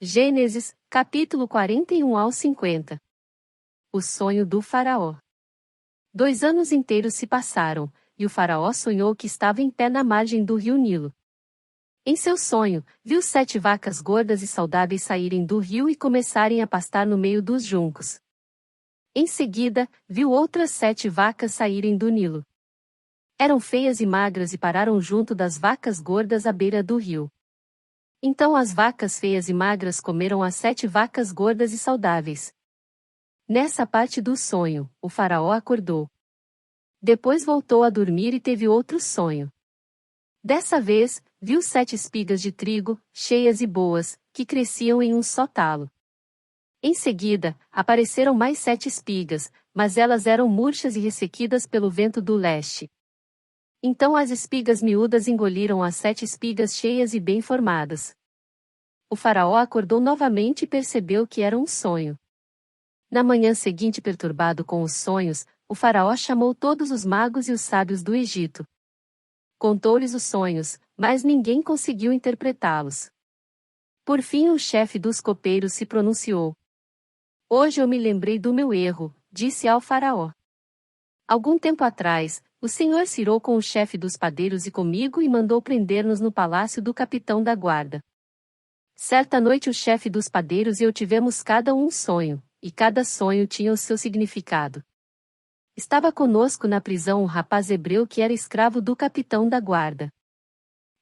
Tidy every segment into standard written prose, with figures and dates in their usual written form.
Gênesis, capítulo 41 ao 50. O sonho do faraó. 2 anos inteiros se passaram, e o faraó sonhou que estava em pé na margem do rio Nilo. Em seu sonho, viu 7 vacas gordas e saudáveis saírem do rio e começarem a pastar no meio dos juncos. Em seguida, viu outras 7 vacas saírem do Nilo. Eram feias e magras e pararam junto das vacas gordas à beira do rio. Então as vacas feias e magras comeram as 7 vacas gordas e saudáveis. Nessa parte do sonho, o faraó acordou. Depois voltou a dormir e teve outro sonho. Dessa vez, viu 7 espigas de trigo, cheias e boas, que cresciam em um só talo. Em seguida, apareceram mais 7 espigas, mas elas eram murchas e ressequidas pelo vento do leste. Então as espigas miúdas engoliram as 7 espigas cheias e bem formadas. O faraó acordou novamente e percebeu que era um sonho. Na manhã seguinte, perturbado com os sonhos, o faraó chamou todos os magos e os sábios do Egito. Contou-lhes os sonhos, mas ninguém conseguiu interpretá-los. Por fim o chefe dos copeiros se pronunciou. Hoje eu me lembrei do meu erro, disse ao faraó. Algum tempo atrás, o Senhor se irou com o chefe dos padeiros e comigo e mandou prender-nos no palácio do capitão da guarda. Certa noite o chefe dos padeiros e eu tivemos cada um sonho, e cada sonho tinha o seu significado. Estava conosco na prisão um rapaz hebreu que era escravo do capitão da guarda.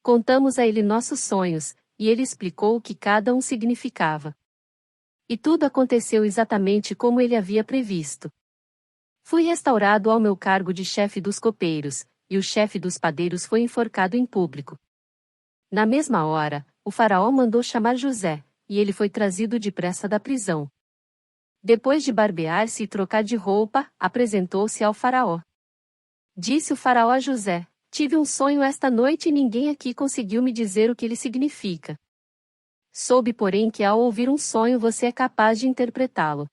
Contamos a ele nossos sonhos, e ele explicou o que cada um significava. E tudo aconteceu exatamente como ele havia previsto. Fui restaurado ao meu cargo de chefe dos copeiros, e o chefe dos padeiros foi enforcado em público. Na mesma hora, o faraó mandou chamar José, e ele foi trazido depressa da prisão. Depois de barbear-se e trocar de roupa, apresentou-se ao faraó. Disse o faraó a José: tive um sonho esta noite e ninguém aqui conseguiu me dizer o que ele significa. Soube, porém, que ao ouvir um sonho você é capaz de interpretá-lo.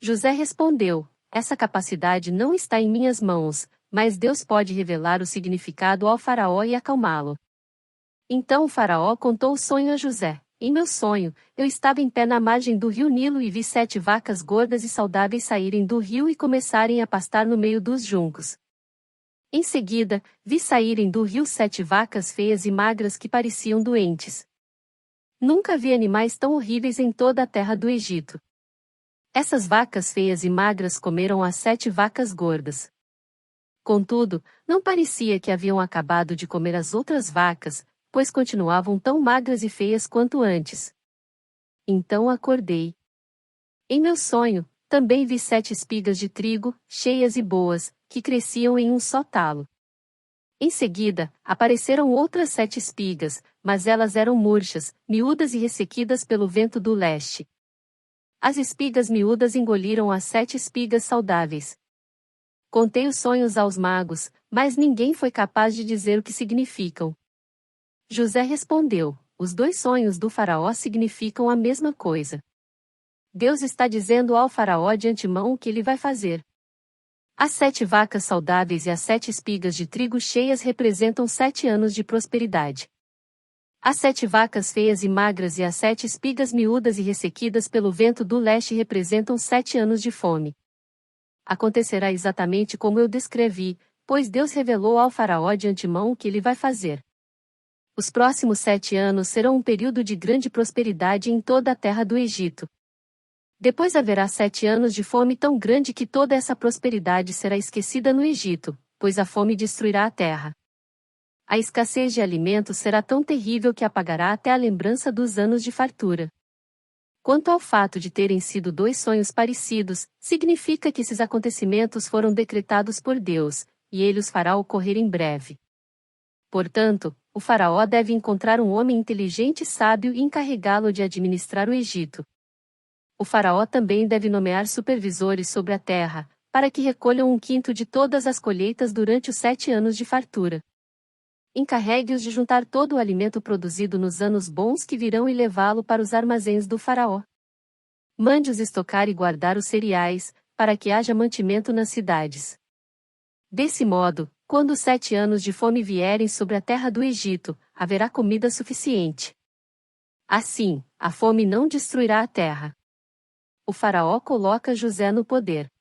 José respondeu: essa capacidade não está em minhas mãos, mas Deus pode revelar o significado ao faraó e acalmá-lo. Então o faraó contou o sonho a José. Em meu sonho, eu estava em pé na margem do rio Nilo e vi 7 vacas gordas e saudáveis saírem do rio e começarem a pastar no meio dos juncos. Em seguida, vi saírem do rio 7 vacas feias e magras que pareciam doentes. Nunca vi animais tão horríveis em toda a terra do Egito. Essas vacas feias e magras comeram as 7 vacas gordas. Contudo, não parecia que haviam acabado de comer as outras vacas, pois continuavam tão magras e feias quanto antes. Então acordei. Em meu sonho, também vi 7 espigas de trigo, cheias e boas, que cresciam em um só talo. Em seguida, apareceram outras 7 espigas, mas elas eram murchas, miúdas e ressequidas pelo vento do leste. As espigas miúdas engoliram as 7 espigas saudáveis. Contei os sonhos aos magos, mas ninguém foi capaz de dizer o que significam. José respondeu: os 2 sonhos do faraó significam a mesma coisa. Deus está dizendo ao faraó de antemão o que ele vai fazer. As 7 vacas saudáveis e as 7 espigas de trigo cheias representam 7 anos de prosperidade. As 7 vacas feias e magras e as 7 espigas miúdas e ressequidas pelo vento do leste representam 7 anos de fome. Acontecerá exatamente como eu descrevi, pois Deus revelou ao faraó de antemão o que ele vai fazer. Os próximos 7 anos serão um período de grande prosperidade em toda a terra do Egito. Depois haverá 7 anos de fome tão grande que toda essa prosperidade será esquecida no Egito, pois a fome destruirá a terra. A escassez de alimentos será tão terrível que apagará até a lembrança dos anos de fartura. Quanto ao fato de terem sido 2 sonhos parecidos, significa que esses acontecimentos foram decretados por Deus, e ele os fará ocorrer em breve. Portanto, o faraó deve encontrar um homem inteligente e sábio e encarregá-lo de administrar o Egito. O faraó também deve nomear supervisores sobre a terra, para que recolham 1/5 de todas as colheitas durante os 7 anos de fartura. Encarregue-os de juntar todo o alimento produzido nos anos bons que virão e levá-lo para os armazéns do faraó. Mande-os estocar e guardar os cereais, para que haja mantimento nas cidades. Desse modo, quando os 7 anos de fome vierem sobre a terra do Egito, haverá comida suficiente. Assim, a fome não destruirá a terra. O faraó coloca José no poder.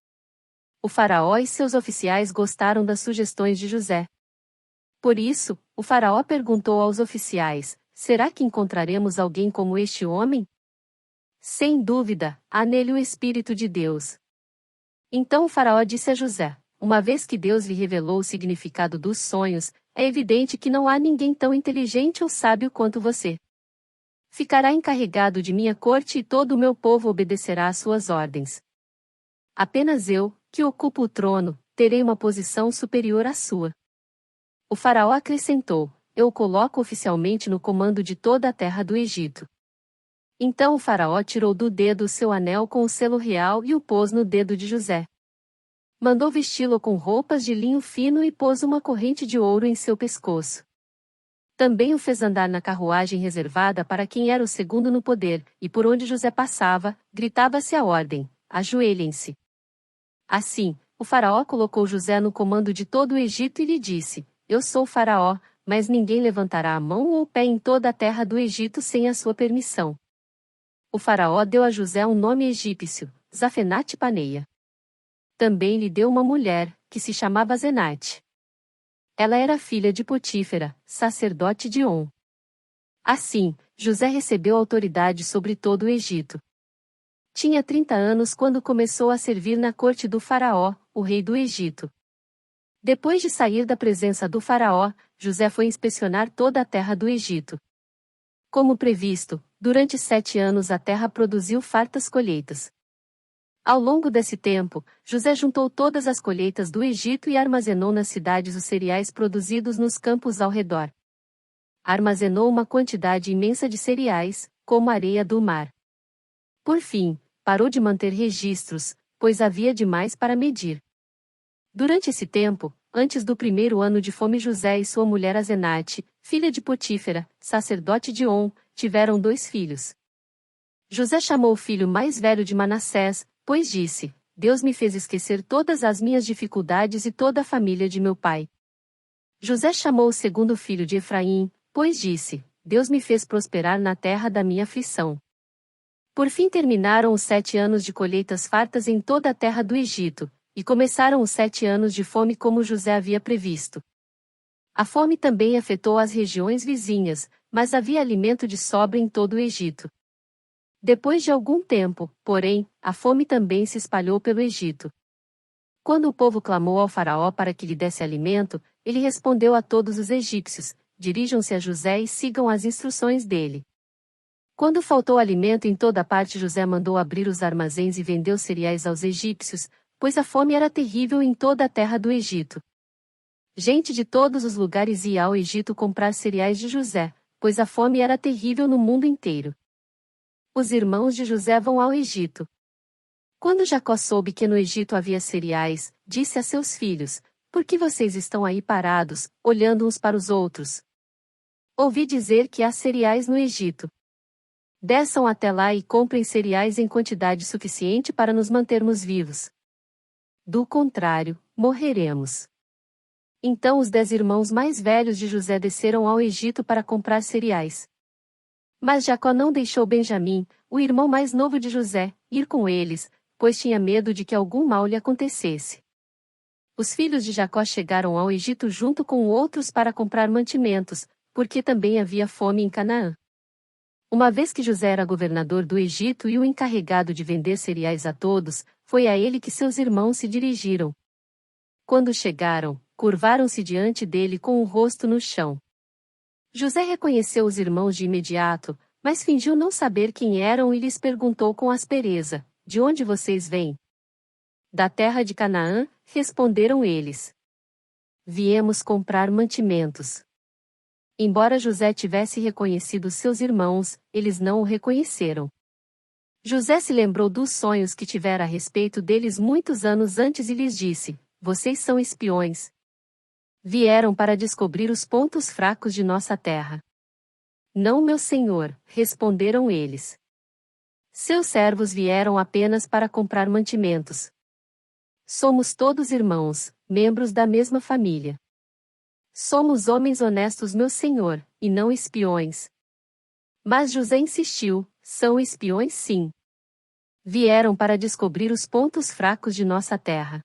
O faraó e seus oficiais gostaram das sugestões de José. Por isso, o faraó perguntou aos oficiais: será que encontraremos alguém como este homem? Sem dúvida, há nele o Espírito de Deus. Então o faraó disse a José: uma vez que Deus lhe revelou o significado dos sonhos, é evidente que não há ninguém tão inteligente ou sábio quanto você. Ficará encarregado de minha corte e todo o meu povo obedecerá às suas ordens. Apenas eu, que ocupo o trono, terei uma posição superior à sua. O faraó acrescentou: eu o coloco oficialmente no comando de toda a terra do Egito. Então o faraó tirou do dedo o seu anel com o selo real e o pôs no dedo de José. Mandou vesti-lo com roupas de linho fino e pôs uma corrente de ouro em seu pescoço. Também o fez andar na carruagem reservada para quem era o segundo no poder, e por onde José passava, gritava-se a ordem: ajoelhem-se. Assim, o faraó colocou José no comando de todo o Egito e lhe disse: eu sou o faraó, mas ninguém levantará a mão ou o pé em toda a terra do Egito sem a sua permissão. O faraó deu a José um nome egípcio, Zafenate-Paneia. Também lhe deu uma mulher, que se chamava Zenate. Ela era filha de Potífera, sacerdote de On. Assim, José recebeu autoridade sobre todo o Egito. Tinha 30 anos quando começou a servir na corte do faraó, o rei do Egito. Depois de sair da presença do faraó, José foi inspecionar toda a terra do Egito. Como previsto, durante 7 anos a terra produziu fartas colheitas. Ao longo desse tempo, José juntou todas as colheitas do Egito e armazenou nas cidades os cereais produzidos nos campos ao redor. Armazenou uma quantidade imensa de cereais, como a areia do mar. Por fim, parou de manter registros, pois havia demais para medir. Durante esse tempo, antes do primeiro ano de fome, José e sua mulher Azenate, filha de Potífera, sacerdote de On, tiveram 2 filhos. José chamou o filho mais velho de Manassés, pois disse: Deus me fez esquecer todas as minhas dificuldades e toda a família de meu pai. José chamou o segundo filho de Efraim, pois disse: Deus me fez prosperar na terra da minha aflição. Por fim terminaram os 7 anos de colheitas fartas em toda a terra do Egito, e começaram os 7 anos de fome como José havia previsto. A fome também afetou as regiões vizinhas, mas havia alimento de sobra em todo o Egito. Depois de algum tempo, porém, a fome também se espalhou pelo Egito. Quando o povo clamou ao faraó para que lhe desse alimento, ele respondeu a todos os egípcios: dirijam-se a José e sigam as instruções dele. Quando faltou alimento em toda parte, José mandou abrir os armazéns e vendeu cereais aos egípcios, pois a fome era terrível em toda a terra do Egito. Gente de todos os lugares ia ao Egito comprar cereais de José, pois a fome era terrível no mundo inteiro. Os irmãos de José vão ao Egito. Quando Jacó soube que no Egito havia cereais, disse a seus filhos: por que vocês estão aí parados, olhando uns para os outros? Ouvi dizer que há cereais no Egito. Desçam até lá e comprem cereais em quantidade suficiente para nos mantermos vivos. Do contrário, morreremos. Então os 10 irmãos mais velhos de José desceram ao Egito para comprar cereais. Mas Jacó não deixou Benjamim, o irmão mais novo de José, ir com eles, pois tinha medo de que algum mal lhe acontecesse. Os filhos de Jacó chegaram ao Egito junto com outros para comprar mantimentos, porque também havia fome em Canaã. Uma vez que José era governador do Egito e o encarregado de vender cereais a todos, foi a ele que seus irmãos se dirigiram. Quando chegaram, curvaram-se diante dele com o rosto no chão. José reconheceu os irmãos de imediato, mas fingiu não saber quem eram e lhes perguntou com aspereza: de onde vocês vêm? Da terra de Canaã, responderam eles. Viemos comprar mantimentos. Embora José tivesse reconhecido seus irmãos, eles não o reconheceram. José se lembrou dos sonhos que tivera a respeito deles muitos anos antes e lhes disse: vocês são espiões. Vieram para descobrir os pontos fracos de nossa terra. Não, meu senhor, responderam eles. Seus servos vieram apenas para comprar mantimentos. Somos todos irmãos, membros da mesma família. Somos homens honestos, meu senhor, e não espiões. Mas José insistiu: são espiões sim. Vieram para descobrir os pontos fracos de nossa terra.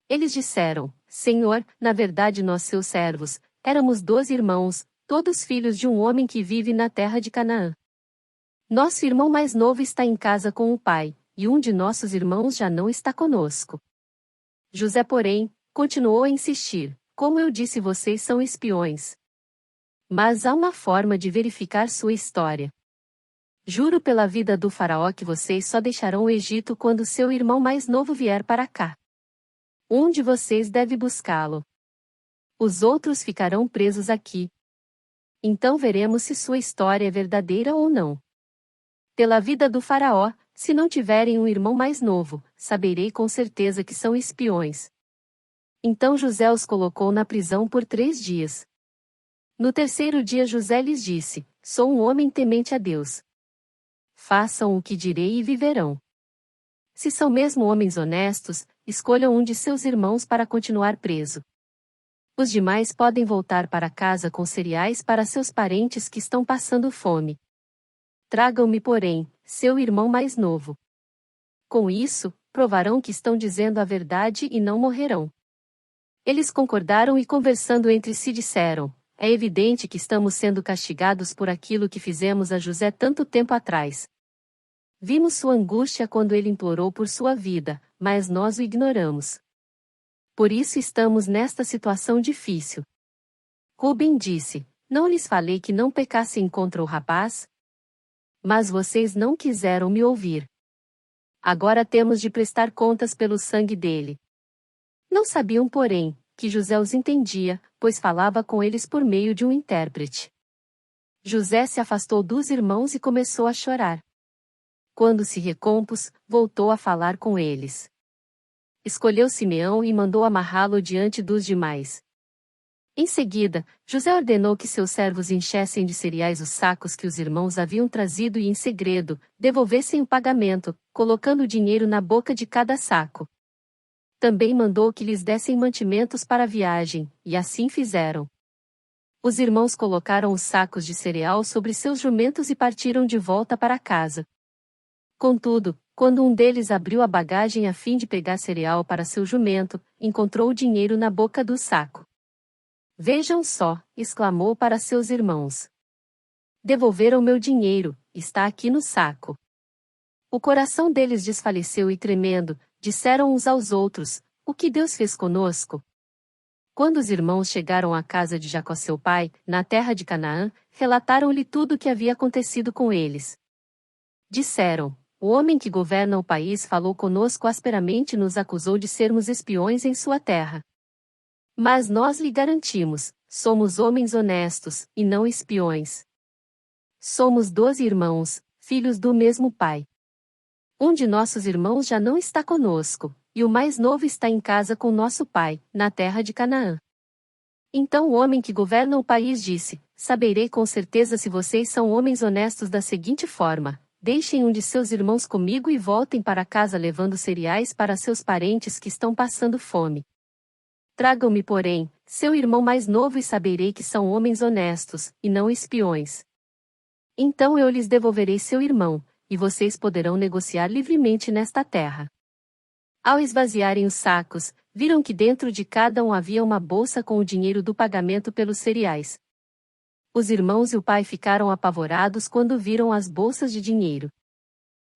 Eles disseram: Senhor, na verdade nós seus servos, éramos 12 irmãos, todos filhos de um homem que vive na terra de Canaã. Nosso irmão mais novo está em casa com o pai, e um de nossos irmãos já não está conosco. José, porém, continuou a insistir: como eu disse, vocês são espiões. Mas há uma forma de verificar sua história. Juro pela vida do faraó que vocês só deixarão o Egito quando seu irmão mais novo vier para cá. Um de vocês deve buscá-lo. Os outros ficarão presos aqui. Então veremos se sua história é verdadeira ou não. Pela vida do faraó, se não tiverem um irmão mais novo, saberei com certeza que são espiões. Então José os colocou na prisão por 3 dias. No terceiro dia José lhes disse: sou um homem temente a Deus. Façam o que direi e viverão. Se são mesmo homens honestos, escolham um de seus irmãos para continuar preso. Os demais podem voltar para casa com cereais para seus parentes que estão passando fome. Tragam-me, porém, seu irmão mais novo. Com isso, provarão que estão dizendo a verdade e não morrerão. Eles concordaram e, conversando entre si, disseram: é evidente que estamos sendo castigados por aquilo que fizemos a José tanto tempo atrás. Vimos sua angústia quando ele implorou por sua vida, mas nós o ignoramos. Por isso estamos nesta situação difícil. Rubem disse: não lhes falei que não pecassem contra o rapaz? Mas vocês não quiseram me ouvir. Agora temos de prestar contas pelo sangue dele. Não sabiam, porém, que José os entendia, pois falava com eles por meio de um intérprete. José se afastou dos irmãos e começou a chorar. Quando se recompôs, voltou a falar com eles. Escolheu Simeão e mandou amarrá-lo diante dos demais. Em seguida, José ordenou que seus servos enchessem de cereais os sacos que os irmãos haviam trazido e, em segredo, devolvessem o pagamento, colocando o dinheiro na boca de cada saco. Também mandou que lhes dessem mantimentos para a viagem, e assim fizeram. Os irmãos colocaram os sacos de cereal sobre seus jumentos e partiram de volta para casa. Contudo, quando um deles abriu a bagagem a fim de pegar cereal para seu jumento, encontrou o dinheiro na boca do saco. Vejam só, exclamou para seus irmãos. Devolveram meu dinheiro, está aqui no saco. O coração deles desfaleceu e, tremendo, disseram uns aos outros: o que Deus fez conosco? Quando os irmãos chegaram à casa de Jacó seu pai, na terra de Canaã, relataram-lhe tudo o que havia acontecido com eles. Disseram: o homem que governa o país falou conosco asperamente e nos acusou de sermos espiões em sua terra. Mas nós lhe garantimos: somos homens honestos, e não espiões. Somos 12 irmãos, filhos do mesmo pai. Um de nossos irmãos já não está conosco, e o mais novo está em casa com nosso pai, na terra de Canaã. Então o homem que governa o país disse: saberei com certeza se vocês são homens honestos da seguinte forma: deixem um de seus irmãos comigo e voltem para casa levando cereais para seus parentes que estão passando fome. Tragam-me, porém, seu irmão mais novo e saberei que são homens honestos, e não espiões. Então eu lhes devolverei seu irmão, e vocês poderão negociar livremente nesta terra. Ao esvaziarem os sacos, viram que dentro de cada um havia uma bolsa com o dinheiro do pagamento pelos cereais. Os irmãos e o pai ficaram apavorados quando viram as bolsas de dinheiro.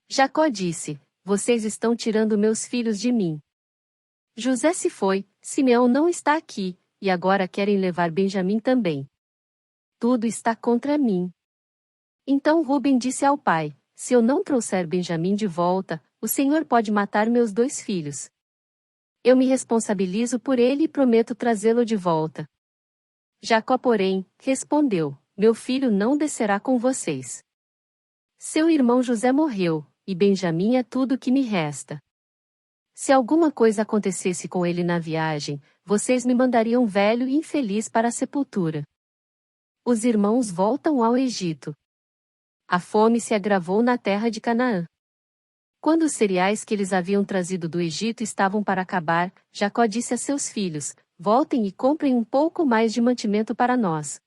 Jacó disse: vocês estão tirando meus filhos de mim. José se foi, Simeão não está aqui, e agora querem levar Benjamim também. Tudo está contra mim. Então Rubem disse ao pai: se eu não trouxer Benjamim de volta, o Senhor pode matar meus 2 filhos. Eu me responsabilizo por ele e prometo trazê-lo de volta. Jacó, porém, respondeu: meu filho não descerá com vocês. Seu irmão José morreu, e Benjamim é tudo que me resta. Se alguma coisa acontecesse com ele na viagem, vocês me mandariam velho e infeliz para a sepultura. Os irmãos voltam ao Egito. A fome se agravou na terra de Canaã. Quando os cereais que eles haviam trazido do Egito estavam para acabar, Jacó disse a seus filhos: voltem e comprem um pouco mais de mantimento para nós.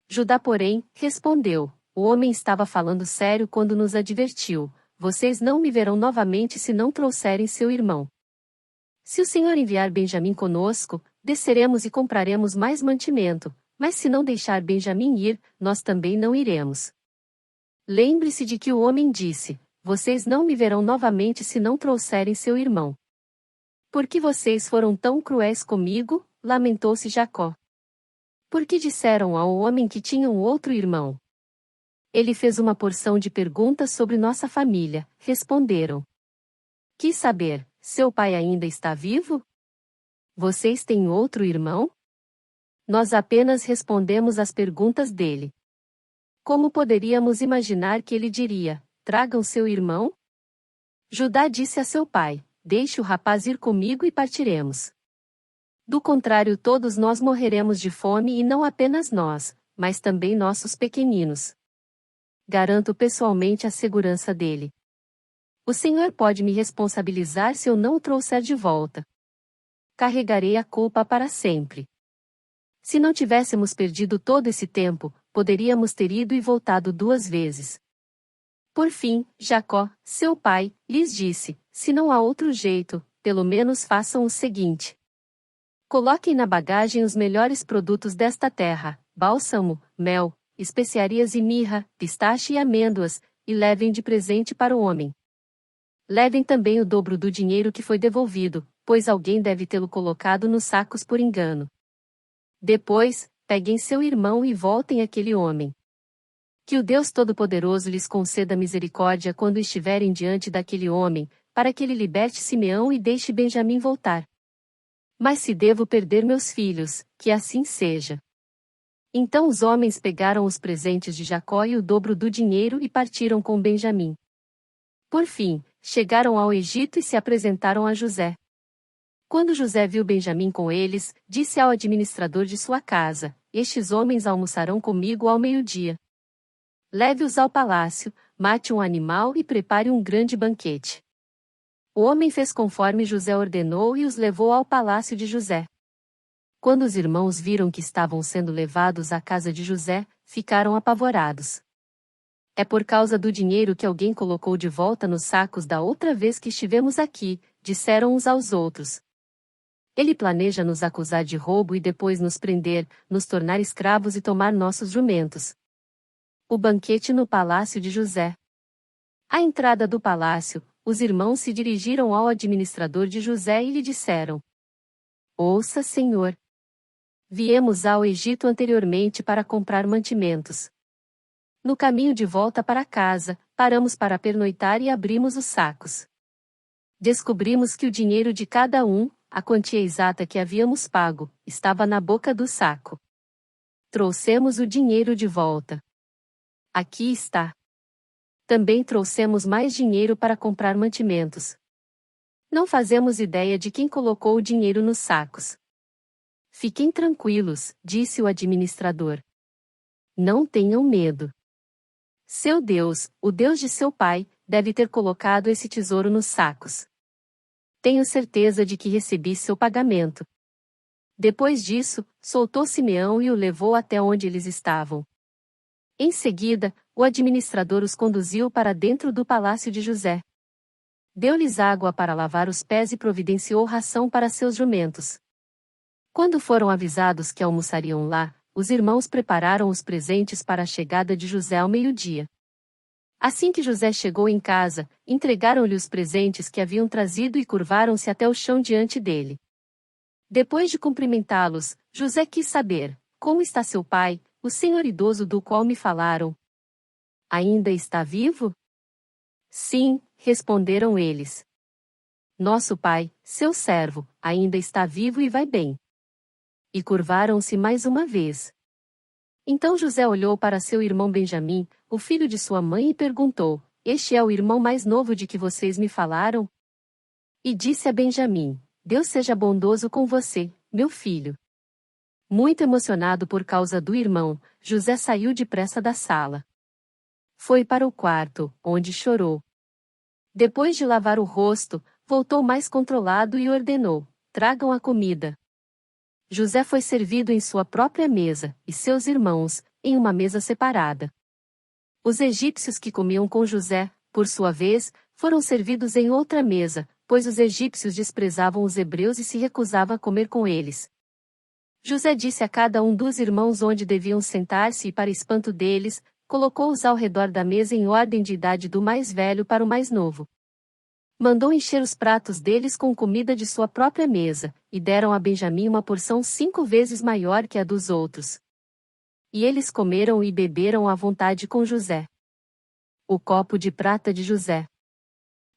Judá, porém, respondeu: o homem estava falando sério quando nos advertiu: vocês não me verão novamente se não trouxerem seu irmão. Se o Senhor enviar Benjamim conosco, desceremos e compraremos mais mantimento, mas se não deixar Benjamim ir, nós também não iremos. Lembre-se de que o homem disse: vocês não me verão novamente se não trouxerem seu irmão. Por que vocês foram tão cruéis comigo? Lamentou-se Jacó. Porque disseram ao homem que tinha um outro irmão. Ele fez uma porção de perguntas sobre nossa família, responderam. Quis saber, seu pai ainda está vivo? Vocês têm outro irmão? Nós apenas respondemos às perguntas dele. Como poderíamos imaginar que ele diria: tragam seu irmão? Judá disse a seu pai: deixe o rapaz ir comigo e partiremos. Do contrário, todos nós morreremos de fome e não apenas nós, mas também nossos pequeninos. Garanto pessoalmente a segurança dele. O Senhor pode me responsabilizar se eu não o trouxer de volta. Carregarei a culpa para sempre. Se não tivéssemos perdido todo esse tempo, poderíamos ter ido e voltado 2 vezes. Por fim, Jacó, seu pai, lhes disse: se não há outro jeito, pelo menos façam o seguinte. Coloquem na bagagem os melhores produtos desta terra: bálsamo, mel, especiarias e mirra, pistache e amêndoas, e levem de presente para o homem. Levem também o dobro do dinheiro que foi devolvido, pois alguém deve tê-lo colocado nos sacos por engano. Depois, peguem seu irmão e voltem àquele homem. Que o Deus Todo-Poderoso lhes conceda misericórdia quando estiverem diante daquele homem, para que ele liberte Simeão e deixe Benjamim voltar. Mas se devo perder meus filhos, que assim seja. Então os homens pegaram os presentes de Jacó e o dobro do dinheiro e partiram com Benjamim. Por fim, chegaram ao Egito e se apresentaram a José. Quando José viu Benjamim com eles, disse ao administrador de sua casa: estes homens almoçarão comigo ao meio-dia. Leve-os ao palácio, mate um animal e prepare um grande banquete. O homem fez conforme José ordenou e os levou ao palácio de José. Quando os irmãos viram que estavam sendo levados à casa de José, ficaram apavorados. É por causa do dinheiro que alguém colocou de volta nos sacos da outra vez que estivemos aqui, disseram uns aos outros. Ele planeja nos acusar de roubo e depois nos prender, nos tornar escravos e tomar nossos jumentos. O banquete no palácio de José. À entrada do palácio, os irmãos se dirigiram ao administrador de José e lhe disseram: ouça, senhor. Viemos ao Egito anteriormente para comprar mantimentos. No caminho de volta para casa, paramos para pernoitar e abrimos os sacos. Descobrimos que o dinheiro de cada um, a quantia exata que havíamos pago, estava na boca do saco. Trouxemos o dinheiro de volta. Aqui está. Também trouxemos mais dinheiro para comprar mantimentos. Não fazemos ideia de quem colocou o dinheiro nos sacos. Fiquem tranquilos, disse o administrador. Não tenham medo. Seu Deus, o Deus de seu pai, deve ter colocado esse tesouro nos sacos. Tenho certeza de que recebi seu pagamento. Depois disso, soltou Simeão e o levou até onde eles estavam. Em seguida, o administrador os conduziu para dentro do palácio de José. Deu-lhes água para lavar os pés e providenciou ração para seus jumentos. Quando foram avisados que almoçariam lá, os irmãos prepararam os presentes para a chegada de José ao meio-dia. Assim que José chegou em casa, entregaram-lhe os presentes que haviam trazido e curvaram-se até o chão diante dele. Depois de cumprimentá-los, José quis saber: como está seu pai, o senhor idoso do qual me falaram? Ainda está vivo? Sim, responderam eles. Nosso pai, seu servo, ainda está vivo e vai bem. E curvaram-se mais uma vez. Então José olhou para seu irmão Benjamim, o filho de sua mãe, e perguntou: este é o irmão mais novo de que vocês me falaram? E disse a Benjamim: Deus seja bondoso com você, meu filho. Muito emocionado por causa do irmão, José saiu depressa da sala. Foi para o quarto, onde chorou. Depois de lavar o rosto, voltou mais controlado e ordenou: tragam a comida. José foi servido em sua própria mesa, e seus irmãos, em uma mesa separada. Os egípcios que comiam com José, por sua vez, foram servidos em outra mesa, pois os egípcios desprezavam os hebreus e se recusavam a comer com eles. José disse a cada um dos irmãos onde deviam sentar-se e, para espanto deles, colocou-os ao redor da mesa em ordem de idade do mais velho para o mais novo. Mandou encher os pratos deles com comida de sua própria mesa, e deram a Benjamim uma porção 5 vezes maior que a dos outros. E eles comeram e beberam à vontade com José. O copo de prata de José.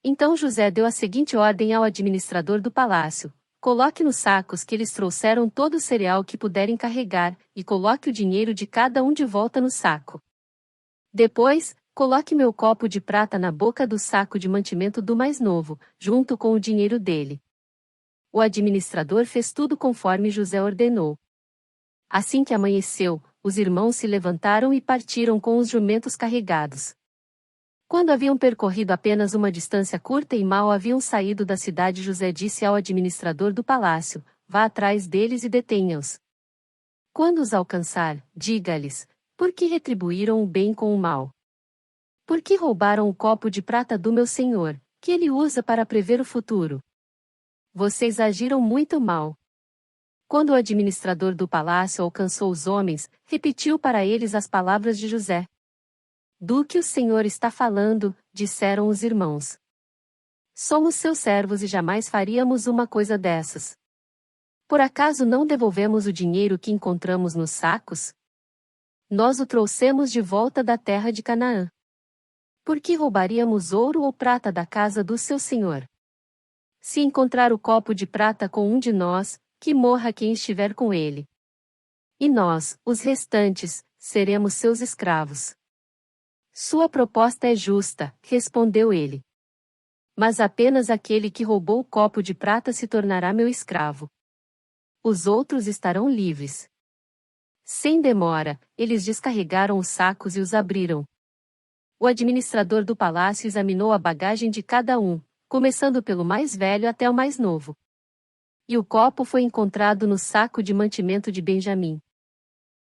Então José deu a seguinte ordem ao administrador do palácio: coloque nos sacos que eles trouxeram todo o cereal que puderem carregar, e coloque o dinheiro de cada um de volta no saco. Depois, coloque meu copo de prata na boca do saco de mantimento do mais novo, junto com o dinheiro dele. O administrador fez tudo conforme José ordenou. Assim que amanheceu, os irmãos se levantaram e partiram com os jumentos carregados. Quando haviam percorrido apenas uma distância curta e mal haviam saído da cidade, José disse ao administrador do palácio: vá atrás deles e detenha-os. Quando os alcançar, diga-lhes: por que retribuíram o bem com o mal? Por que roubaram o copo de prata do meu senhor, que ele usa para prever o futuro? Vocês agiram muito mal. Quando o administrador do palácio alcançou os homens, repetiu para eles as palavras de José. Do que o Senhor está falando, disseram os irmãos. Somos seus servos e jamais faríamos uma coisa dessas. Por acaso não devolvemos o dinheiro que encontramos nos sacos? Nós o trouxemos de volta da terra de Canaã. Por que roubaríamos ouro ou prata da casa do seu senhor? Se encontrar o copo de prata com um de nós, que morra quem estiver com ele. E nós, os restantes, seremos seus escravos. Sua proposta é justa, respondeu ele. Mas apenas aquele que roubou o copo de prata se tornará meu escravo. Os outros estarão livres. Sem demora, eles descarregaram os sacos e os abriram. O administrador do palácio examinou a bagagem de cada um, começando pelo mais velho até o mais novo. E o copo foi encontrado no saco de mantimento de Benjamim.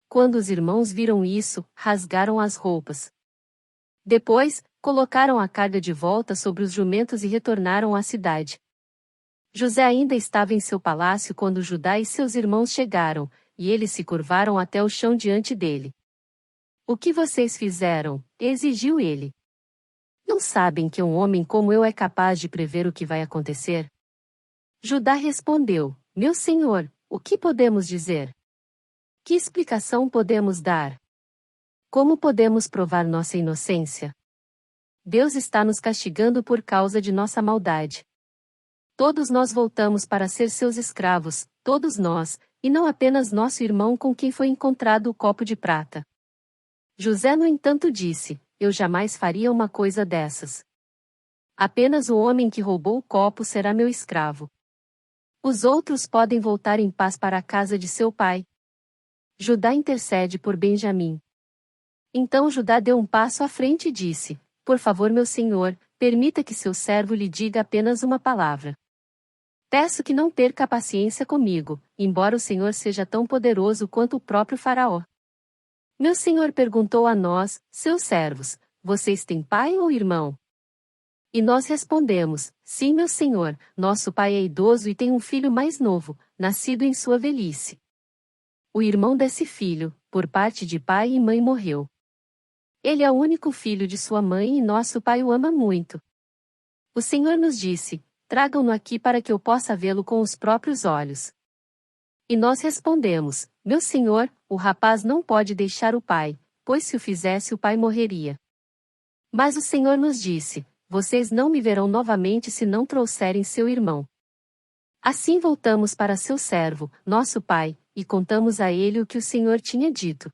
Quando os irmãos viram isso, rasgaram as roupas. Depois, colocaram a carga de volta sobre os jumentos e retornaram à cidade. José ainda estava em seu palácio quando Judá e seus irmãos chegaram, e eles se curvaram até o chão diante dele. O que vocês fizeram? Exigiu ele. Não sabem que um homem como eu é capaz de prever o que vai acontecer? Judá respondeu: meu senhor, o que podemos dizer? Que explicação podemos dar? Como podemos provar nossa inocência? Deus está nos castigando por causa de nossa maldade. Todos nós voltamos para ser seus escravos, todos nós, e não apenas nosso irmão com quem foi encontrado o copo de prata. José, no entanto, disse: eu jamais faria uma coisa dessas. Apenas o homem que roubou o copo será meu escravo. Os outros podem voltar em paz para a casa de seu pai. Judá intercede por Benjamim. Então Judá deu um passo à frente e disse: por favor, meu senhor, permita que seu servo lhe diga apenas uma palavra. Peço que não perca a paciência comigo, embora o senhor seja tão poderoso quanto o próprio faraó. Meu senhor perguntou a nós, seus servos: vocês têm pai ou irmão? E nós respondemos: sim, meu senhor, nosso pai é idoso e tem um filho mais novo, nascido em sua velhice. O irmão desse filho, por parte de pai e mãe, morreu. Ele é o único filho de sua mãe e nosso pai o ama muito. O Senhor nos disse: tragam-no aqui para que eu possa vê-lo com os próprios olhos. E nós respondemos: meu senhor, o rapaz não pode deixar o pai, pois se o fizesse o pai morreria. Mas o Senhor nos disse: vocês não me verão novamente se não trouxerem seu irmão. Assim voltamos para seu servo, nosso pai, e contamos a ele o que o Senhor tinha dito.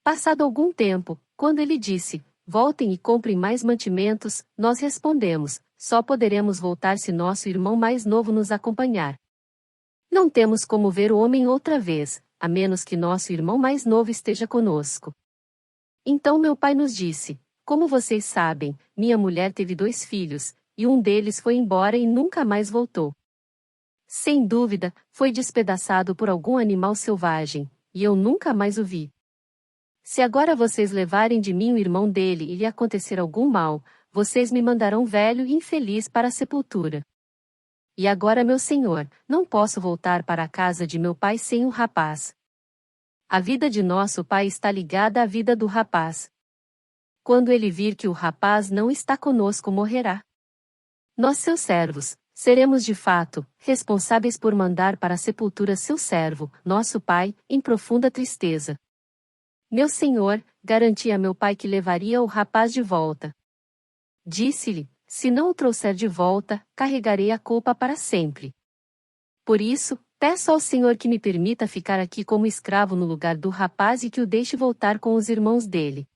Passado algum tempo, quando ele disse: voltem e comprem mais mantimentos, nós respondemos: só poderemos voltar se nosso irmão mais novo nos acompanhar. Não temos como ver o homem outra vez, a menos que nosso irmão mais novo esteja conosco. Então meu pai nos disse: como vocês sabem, minha mulher teve 2 filhos, e um deles foi embora e nunca mais voltou. Sem dúvida, foi despedaçado por algum animal selvagem, e eu nunca mais o vi. Se agora vocês levarem de mim o irmão dele e lhe acontecer algum mal, vocês me mandarão velho e infeliz para a sepultura. E agora, meu senhor, não posso voltar para a casa de meu pai sem o rapaz. A vida de nosso pai está ligada à vida do rapaz. Quando ele vir que o rapaz não está conosco, morrerá. Nós, seus servos, seremos de fato responsáveis por mandar para a sepultura seu servo, nosso pai, em profunda tristeza. Meu senhor, garanti a meu pai que levaria o rapaz de volta. Disse-lhe: se não o trouxer de volta, carregarei a culpa para sempre. Por isso, peço ao Senhor que me permita ficar aqui como escravo no lugar do rapaz e que o deixe voltar com os irmãos dele.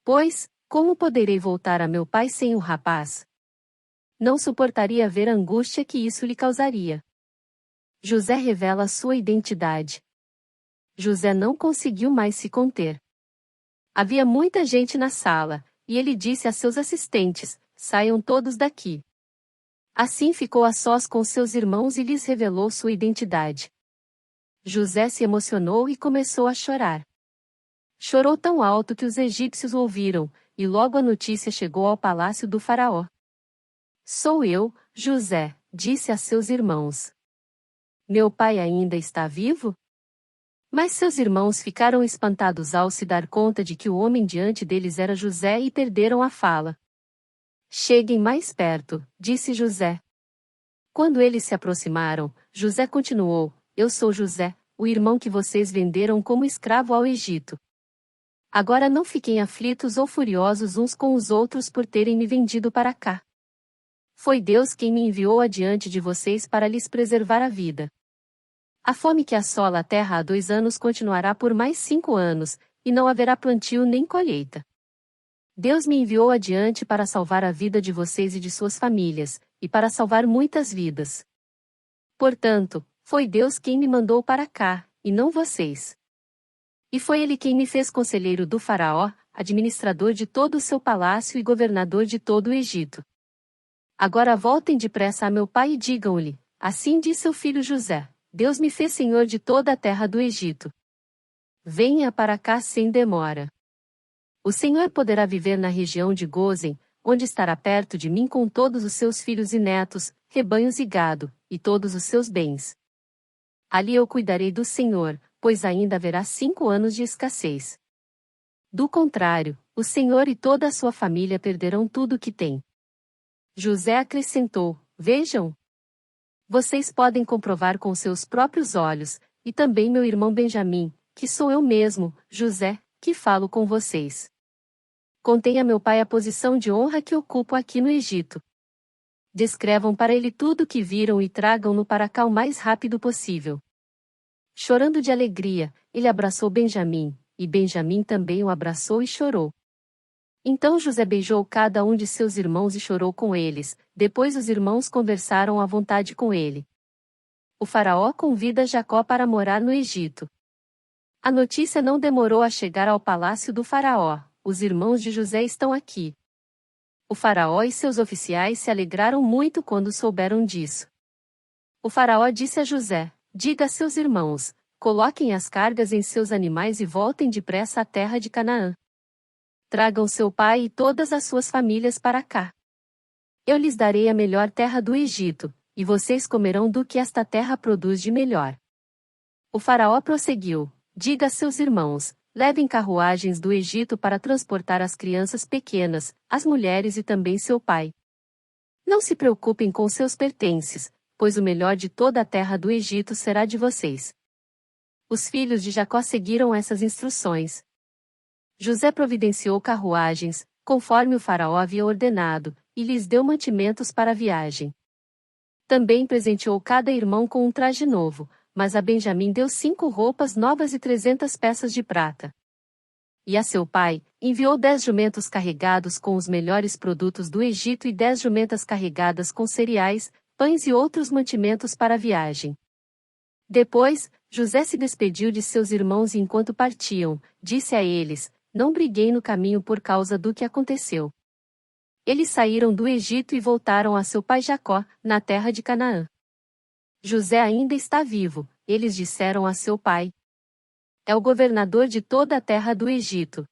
Pois, como poderei voltar a meu pai sem o rapaz? Não suportaria ver a angústia que isso lhe causaria. José revela sua identidade. José não conseguiu mais se conter. Havia muita gente na sala, e ele disse a seus assistentes: saiam todos daqui. Assim ficou a sós com seus irmãos e lhes revelou sua identidade. José se emocionou e começou a chorar. Chorou tão alto que os egípcios o ouviram, e logo a notícia chegou ao palácio do faraó. Sou eu, José, disse a seus irmãos. Meu pai ainda está vivo? Mas seus irmãos ficaram espantados ao se dar conta de que o homem diante deles era José e perderam a fala. Cheguem mais perto, disse José. Quando eles se aproximaram, José continuou: eu sou José, o irmão que vocês venderam como escravo ao Egito. Agora não fiquem aflitos ou furiosos uns com os outros por terem me vendido para cá. Foi Deus quem me enviou adiante de vocês para lhes preservar a vida. A fome que assola a terra há 2 anos continuará por mais 5 anos, e não haverá plantio nem colheita. Deus me enviou adiante para salvar a vida de vocês e de suas famílias, e para salvar muitas vidas. Portanto, foi Deus quem me mandou para cá, e não vocês. E foi Ele quem me fez conselheiro do faraó, administrador de todo o seu palácio e governador de todo o Egito. Agora voltem depressa a meu pai e digam-lhe: assim diz seu filho José: Deus me fez senhor de toda a terra do Egito. Venha para cá sem demora. O Senhor poderá viver na região de Gósen, onde estará perto de mim com todos os seus filhos e netos, rebanhos e gado, e todos os seus bens. Ali eu cuidarei do Senhor, pois ainda haverá 5 anos de escassez. Do contrário, o Senhor e toda a sua família perderão tudo o que têm. José acrescentou: vejam. Vocês podem comprovar com seus próprios olhos, e também meu irmão Benjamim, que sou eu mesmo, José, que falo com vocês. Contei a meu pai a posição de honra que ocupo aqui no Egito. Descrevam para ele tudo o que viram e tragam-no para cá o mais rápido possível. Chorando de alegria, ele abraçou Benjamim, e Benjamim também o abraçou e chorou. Então José beijou cada um de seus irmãos e chorou com eles, depois os irmãos conversaram à vontade com ele. O faraó convida Jacó para morar no Egito. A notícia não demorou a chegar ao palácio do faraó: os irmãos de José estão aqui. O faraó e seus oficiais se alegraram muito quando souberam disso. O faraó disse a José: diga a seus irmãos, coloquem as cargas em seus animais e voltem depressa à terra de Canaã. Tragam seu pai e todas as suas famílias para cá. Eu lhes darei a melhor terra do Egito, e vocês comerão do que esta terra produz de melhor. O faraó prosseguiu: diga a seus irmãos, levem carruagens do Egito para transportar as crianças pequenas, as mulheres e também seu pai. Não se preocupem com seus pertences, pois o melhor de toda a terra do Egito será de vocês. Os filhos de Jacó seguiram essas instruções. José providenciou carruagens, conforme o faraó havia ordenado, e lhes deu mantimentos para a viagem. Também presenteou cada irmão com um traje novo, mas a Benjamim deu 5 roupas novas e 300 peças de prata. E a seu pai, enviou 10 jumentos carregados com os melhores produtos do Egito e 10 jumentas carregadas com cereais, pães e outros mantimentos para a viagem. Depois, José se despediu de seus irmãos e enquanto partiam, disse a eles: não briguei no caminho por causa do que aconteceu. Eles saíram do Egito e voltaram a seu pai Jacó, na terra de Canaã. José ainda está vivo, eles disseram a seu pai. é o governador de toda a terra do Egito.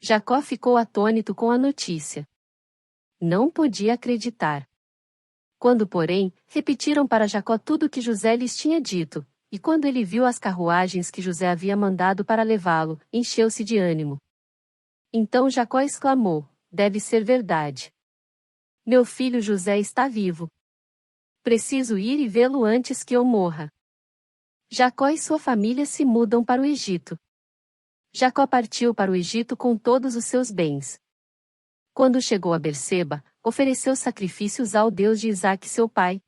Jacó ficou atônito com a notícia. Não podia acreditar. Quando, porém, repetiram para Jacó tudo o que José lhes tinha dito, e quando ele viu as carruagens que José havia mandado para levá-lo, encheu-se de ânimo. Então Jacó exclamou: deve ser verdade. Meu filho José está vivo. Preciso ir e vê-lo antes que eu morra. Jacó e sua família se mudam para o Egito. Jacó partiu para o Egito com todos os seus bens. Quando chegou a Berseba, ofereceu sacrifícios ao Deus de Isaque seu pai.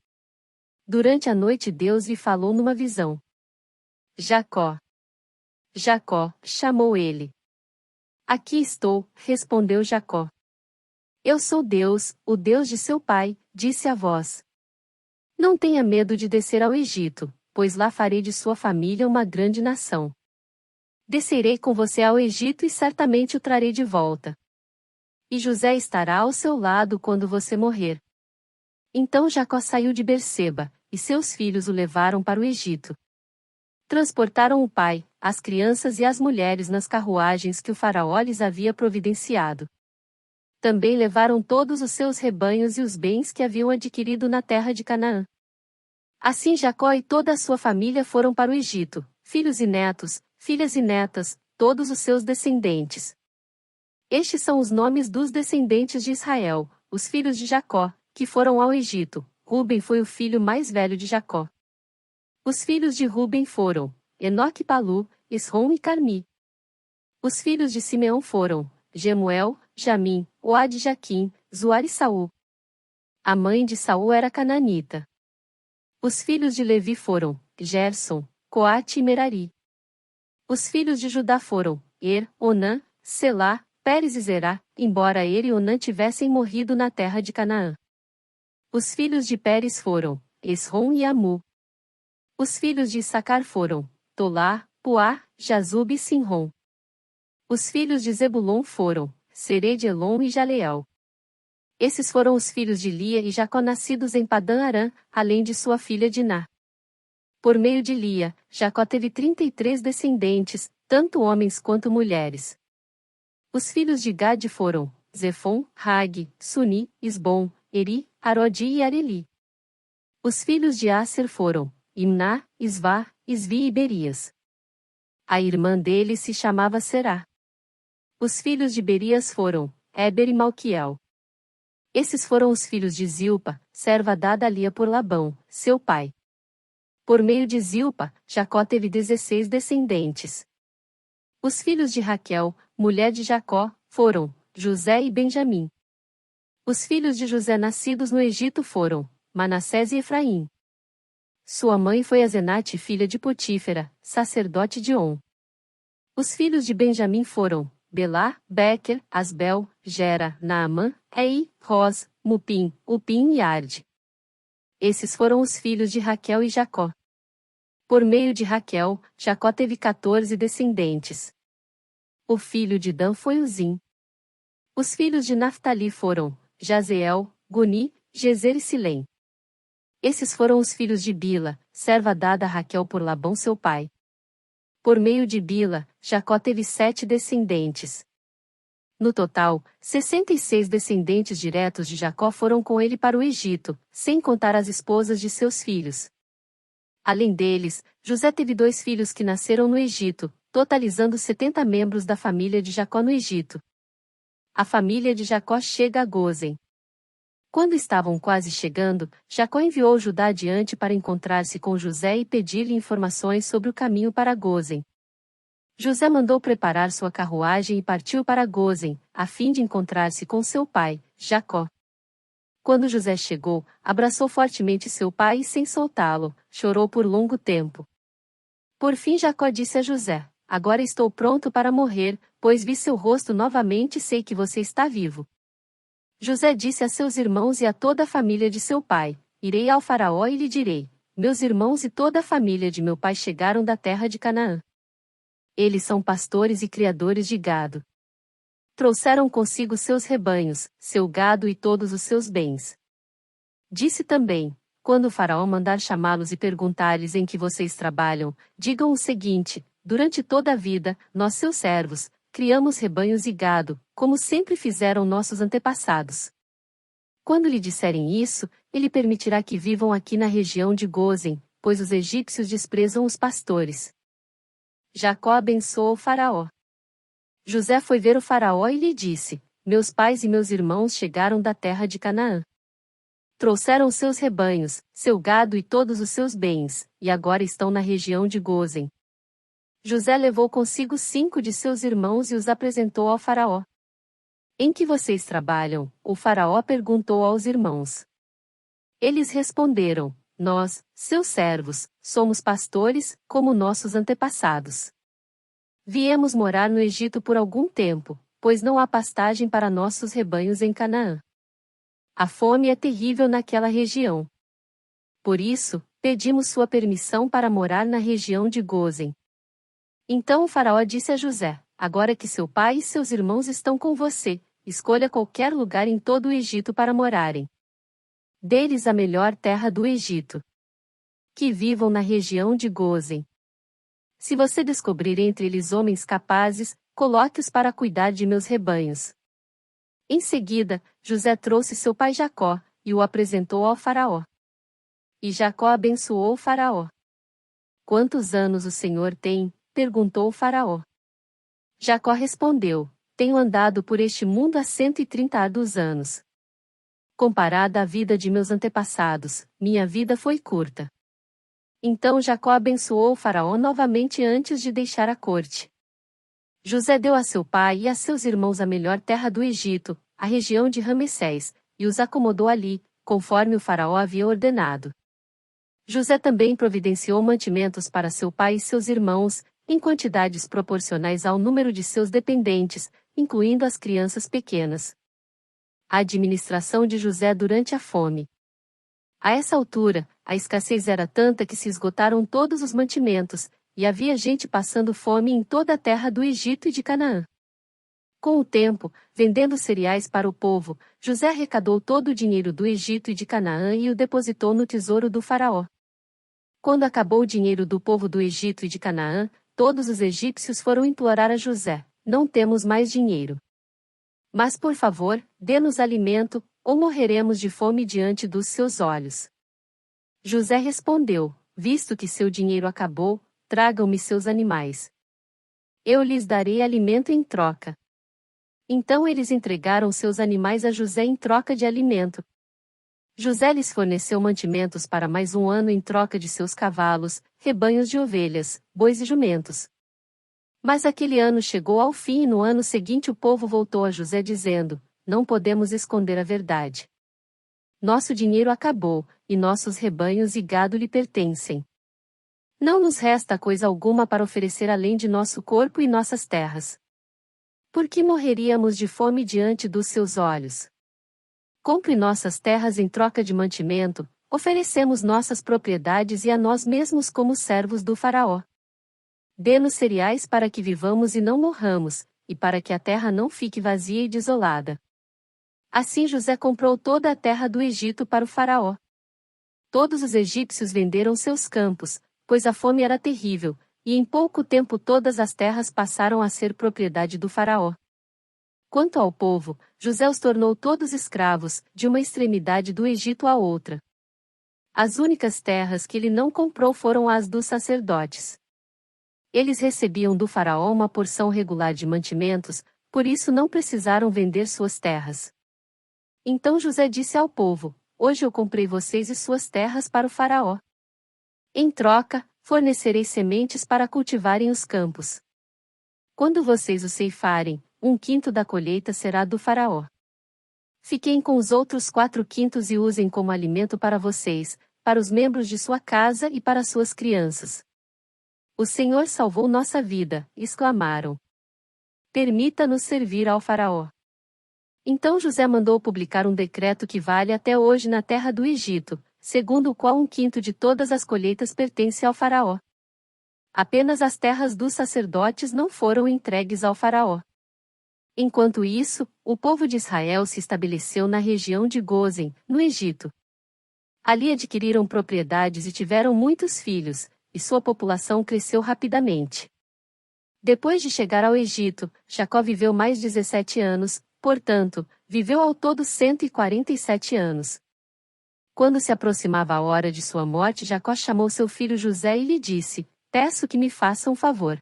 Durante a noite Deus lhe falou numa visão. Jacó. Jacó, chamou ele. Aqui estou, respondeu Jacó. Eu sou Deus, o Deus de seu pai, disse a voz. Não tenha medo de descer ao Egito, pois lá farei de sua família uma grande nação. Descerei com você ao Egito e certamente o trarei de volta. E José estará ao seu lado quando você morrer. Então Jacó saiu de Berseba, e seus filhos o levaram para o Egito. Transportaram o pai, as crianças e as mulheres nas carruagens que o faraó lhes havia providenciado. Também levaram todos os seus rebanhos e os bens que haviam adquirido na terra de Canaã. Assim Jacó e toda a sua família foram para o Egito, filhos e netos, filhas e netas, todos os seus descendentes. Estes são os nomes dos descendentes de Israel, os filhos de Jacó, que foram ao Egito. Ruben foi o filho mais velho de Jacó. Os filhos de Ruben foram Enoque e Palu, Esrom e Carmi. Os filhos de Simeão foram Gemuel, Jamim, Oad e Jaquim, Zoar e Saul. A mãe de Saul era cananita. Os filhos de Levi foram Gerson, Coate e Merari. Os filhos de Judá foram Onã, Selá, Pérez e Zerá, embora ele e Onã tivessem morrido na terra de Canaã. Os filhos de Pérez foram Esrom e Amu. Os filhos de Issacar foram Tolá, Puá, Jazub e Sinrom. Os filhos de Zebulon foram Sered, Elon e Jaleel. Esses foram os filhos de Lia e Jacó nascidos em Padã Arã, além de sua filha Diná. Por meio de Lia, Jacó teve 33 descendentes, tanto homens quanto mulheres. Os filhos de Gade foram Zefon, Rag, Suni, Isbom, Eri, Arodi e Areli. Os filhos de Asser foram Imná, Isvá, Isvi e Berias. A irmã dele se chamava Será. Os filhos de Berias foram Éber e Malquiel. Esses foram os filhos de Zilpa, serva dada a Lia por Labão, seu pai. Por meio de Zilpa, Jacó teve 16 descendentes. Os filhos de Raquel, mulher de Jacó, foram José e Benjamim. Os filhos de José nascidos no Egito foram Manassés e Efraim. Sua mãe foi Azenate, filha de Potífera, sacerdote de On. Os filhos de Benjamim foram Belá, Bequer, Asbel, Gera, Naamã, Ei, Ros, Mupim, Upim e Arde. Esses foram os filhos de Raquel e Jacó. Por meio de Raquel, Jacó teve 14 descendentes. O filho de Dan foi Uzim. Os filhos de Naftali foram Jazeel, Guni, Gezer e Silém. Esses foram os filhos de Bila, serva dada a Raquel por Labão seu pai. Por meio de Bila, Jacó teve 7 descendentes. No total, 66 descendentes diretos de Jacó foram com ele para o Egito, sem contar as esposas de seus filhos. Além deles, José teve 2 filhos que nasceram no Egito, totalizando 70 membros da família de Jacó no Egito. A família de Jacó chega a Gósen. Quando estavam quase chegando, Jacó enviou Judá adiante para encontrar-se com José e pedir-lhe informações sobre o caminho para Gósen. José mandou preparar sua carruagem e partiu para Gósen, a fim de encontrar-se com seu pai, Jacó. Quando José chegou, abraçou fortemente seu pai e, sem soltá-lo, chorou por longo tempo. Por fim Jacó disse a José: agora estou pronto para morrer, pois vi seu rosto novamente e sei que você está vivo. José disse a seus irmãos e a toda a família de seu pai: irei ao faraó e lhe direi: meus irmãos e toda a família de meu pai chegaram da terra de Canaã. Eles são pastores e criadores de gado. Trouxeram consigo seus rebanhos, seu gado e todos os seus bens. Disse também: quando o faraó mandar chamá-los e perguntar-lhes em que vocês trabalham, digam o seguinte: durante toda a vida, nós seus servos, criamos rebanhos e gado, como sempre fizeram nossos antepassados. Quando lhe disserem isso, ele permitirá que vivam aqui na região de Gósen, pois os egípcios desprezam os pastores. Jacó abençoou Faraó. José foi ver o Faraó e lhe disse: Meus pais e meus irmãos chegaram da terra de Canaã. Trouxeram seus rebanhos, seu gado e todos os seus bens, e agora estão na região de Gósen. José levou consigo 5 de seus irmãos e os apresentou ao Faraó. Em que vocês trabalham? O Faraó perguntou aos irmãos. Eles responderam: Nós, seus servos, somos pastores, como nossos antepassados. Viemos morar no Egito por algum tempo, pois não há pastagem para nossos rebanhos em Canaã. A fome é terrível naquela região. Por isso, pedimos sua permissão para morar na região de Gósen. Então o Faraó disse a José: Agora que seu pai e seus irmãos estão com você, escolha qualquer lugar em todo o Egito para morarem. Dê-lhes a melhor terra do Egito. Que vivam na região de Gósen. Se você descobrir entre eles homens capazes, coloque-os para cuidar de meus rebanhos. Em seguida, José trouxe seu pai Jacó, e o apresentou ao Faraó. E Jacó abençoou o Faraó. Quantos anos o Senhor tem? Perguntou o Faraó. Jacó respondeu: Tenho andado por este mundo há 130 anos. Comparada à vida de meus antepassados, minha vida foi curta. Então Jacó abençoou o Faraó novamente antes de deixar a corte. José deu a seu pai e a seus irmãos a melhor terra do Egito, a região de Ramessés, e os acomodou ali, conforme o Faraó havia ordenado. José também providenciou mantimentos para seu pai e seus irmãos, em quantidades proporcionais ao número de seus dependentes, incluindo as crianças pequenas. A administração de José durante a fome. A essa altura, a escassez era tanta que se esgotaram todos os mantimentos, e havia gente passando fome em toda a terra do Egito e de Canaã. Com o tempo, vendendo cereais para o povo, José arrecadou todo o dinheiro do Egito e de Canaã e o depositou no tesouro do Faraó. Quando acabou o dinheiro do povo do Egito e de Canaã, todos os egípcios foram implorar a José: Não temos mais dinheiro. Mas por favor, dê-nos alimento, ou morreremos de fome diante dos seus olhos. José respondeu: Visto que seu dinheiro acabou, tragam-me seus animais. Eu lhes darei alimento em troca. Então eles entregaram seus animais a José em troca de alimento. José lhes forneceu mantimentos para mais um ano em troca de seus cavalos, rebanhos de ovelhas, bois e jumentos. Mas aquele ano chegou ao fim e no ano seguinte o povo voltou a José dizendo: Não podemos esconder a verdade. Nosso dinheiro acabou, e nossos rebanhos e gado lhe pertencem. Não nos resta coisa alguma para oferecer além de nosso corpo e nossas terras. Por que morreríamos de fome diante dos seus olhos? Compre nossas terras em troca de mantimento, oferecemos nossas propriedades e a nós mesmos como servos do Faraó. Dê-nos cereais para que vivamos e não morramos, e para que a terra não fique vazia e desolada. Assim José comprou toda a terra do Egito para o Faraó. Todos os egípcios venderam seus campos, pois a fome era terrível, e em pouco tempo todas as terras passaram a ser propriedade do Faraó. Quanto ao povo, José os tornou todos escravos, de uma extremidade do Egito à outra. As únicas terras que ele não comprou foram as dos sacerdotes. Eles recebiam do Faraó uma porção regular de mantimentos, por isso não precisaram vender suas terras. Então José disse ao povo: Hoje eu comprei vocês e suas terras para o Faraó. Em troca, fornecerei sementes para cultivarem os campos. Quando vocês o ceifarem, 1/5 da colheita será do Faraó. Fiquem com os outros 4/5 e usem como alimento para vocês, para os membros de sua casa e para suas crianças. O Senhor salvou nossa vida, exclamaram. Permita-nos servir ao Faraó. Então José mandou publicar um decreto que vale até hoje na terra do Egito, segundo o qual 1/5 de todas as colheitas pertence ao Faraó. Apenas as terras dos sacerdotes não foram entregues ao Faraó. Enquanto isso, o povo de Israel se estabeleceu na região de Gósen, no Egito. Ali adquiriram propriedades e tiveram muitos filhos, e sua população cresceu rapidamente. Depois de chegar ao Egito, Jacó viveu mais 17 anos, portanto, viveu ao todo 147 anos. Quando se aproximava a hora de sua morte, Jacó chamou seu filho José e lhe disse: Peço que me faça um favor.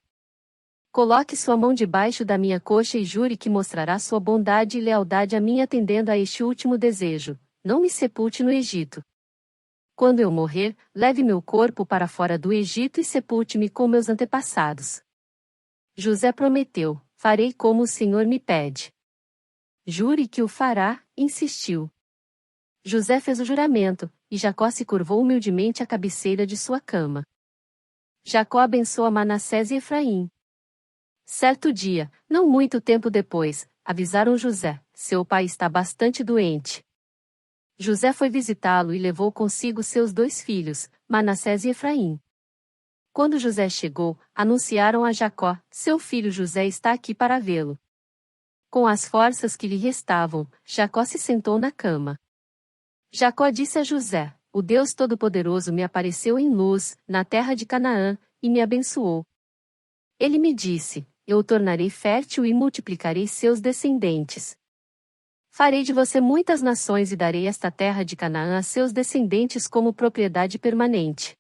Coloque sua mão debaixo da minha coxa e jure que mostrará sua bondade e lealdade a mim atendendo a este último desejo: não me sepulte no Egito. Quando eu morrer, leve meu corpo para fora do Egito e sepulte-me com meus antepassados. José prometeu: farei como o Senhor me pede. Jure que o fará, insistiu. José fez o juramento, e Jacó se curvou humildemente à cabeceira de sua cama. Jacó abençoa Manassés e Efraim. Certo dia, não muito tempo depois, avisaram José: seu pai está bastante doente. José foi visitá-lo e levou consigo seus 2 filhos, Manassés e Efraim. Quando José chegou, anunciaram a Jacó: seu filho José está aqui para vê-lo. Com as forças que lhe restavam, Jacó se sentou na cama. Jacó disse a José: o Deus Todo-Poderoso me apareceu em luz, na terra de Canaã, e me abençoou. Ele me disse: eu o tornarei fértil e multiplicarei seus descendentes. Farei de você muitas nações e darei esta terra de Canaã a seus descendentes como propriedade permanente.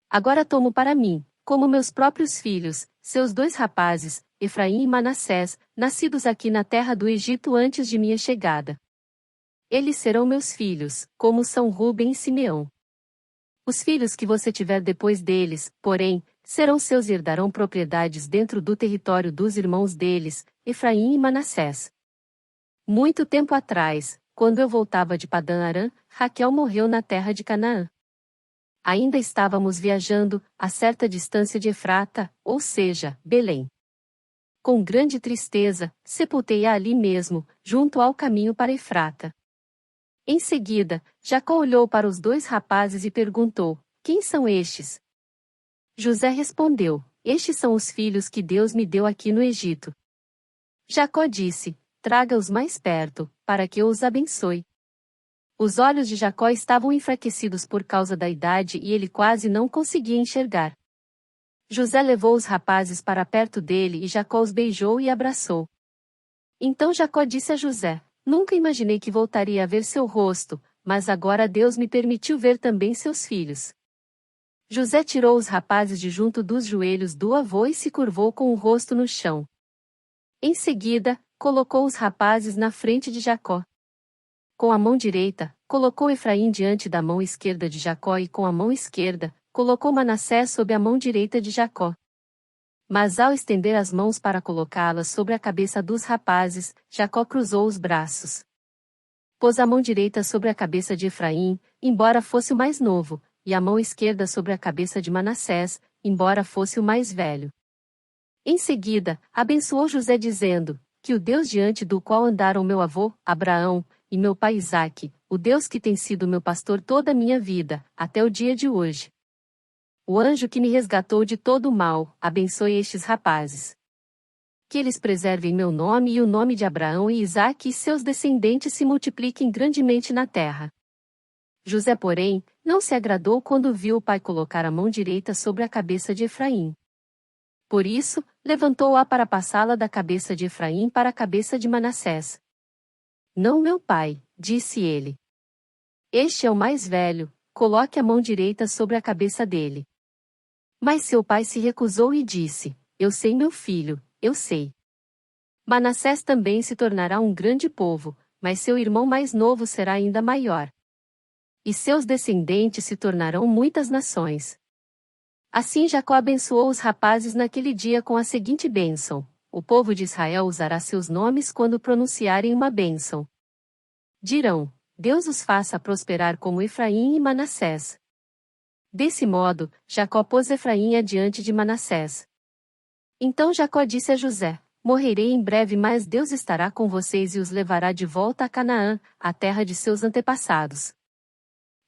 Agora tomo para mim, como meus próprios filhos, seus 2 rapazes, Efraim e Manassés, nascidos aqui na terra do Egito antes de minha chegada. Eles serão meus filhos, como são Rúben e Simeão. Os filhos que você tiver depois deles, porém, serão seus e herdarão propriedades dentro do território dos irmãos deles, Efraim e Manassés. Muito tempo atrás, quando eu voltava de Padã-Arã, Raquel morreu na terra de Canaã. Ainda estávamos viajando, a certa distância de Efrata, ou seja, Belém. Com grande tristeza, sepultei-a ali mesmo, junto ao caminho para Efrata. Em seguida, Jacó olhou para os 2 rapazes e perguntou: quem são estes? José respondeu: estes são os filhos que Deus me deu aqui no Egito. Jacó disse: traga-os mais perto, para que eu os abençoe. Os olhos de Jacó estavam enfraquecidos por causa da idade e ele quase não conseguia enxergar. José levou os rapazes para perto dele e Jacó os beijou e abraçou. Então Jacó disse a José: nunca imaginei que voltaria a ver seu rosto, mas agora Deus me permitiu ver também seus filhos. José tirou os rapazes de junto dos joelhos do avô e se curvou com o rosto no chão. Em seguida, colocou os rapazes na frente de Jacó. Com a mão direita, colocou Efraim diante da mão esquerda de Jacó e com a mão esquerda, colocou Manassés sob a mão direita de Jacó. Mas ao estender as mãos para colocá-las sobre a cabeça dos rapazes, Jacó cruzou os braços. Pôs a mão direita sobre a cabeça de Efraim, embora fosse o mais novo, e a mão esquerda sobre a cabeça de Manassés, embora fosse o mais velho. Em seguida, abençoou José dizendo: que o Deus diante do qual andaram meu avô, Abraão, e meu pai Isaque, o Deus que tem sido meu pastor toda a minha vida, até o dia de hoje. O anjo que me resgatou de todo o mal, abençoe estes rapazes. Que eles preservem meu nome e o nome de Abraão e Isaque e seus descendentes se multipliquem grandemente na terra. José, porém, não se agradou quando viu o pai colocar a mão direita sobre a cabeça de Efraim. Por isso, levantou-a para passá-la da cabeça de Efraim para a cabeça de Manassés. Não, meu pai, disse ele. Este é o mais velho, coloque a mão direita sobre a cabeça dele. Mas seu pai se recusou e disse: eu sei, meu filho, eu sei. Manassés também se tornará um grande povo, mas seu irmão mais novo será ainda maior. E seus descendentes se tornarão muitas nações. Assim Jacó abençoou os rapazes naquele dia com a seguinte bênção: o povo de Israel usará seus nomes quando pronunciarem uma bênção. Dirão: Deus os faça prosperar como Efraim e Manassés. Desse modo, Jacó pôs Efraim adiante de Manassés. Então Jacó disse a José: morrerei em breve, mas Deus estará com vocês e os levará de volta a Canaã, a terra de seus antepassados.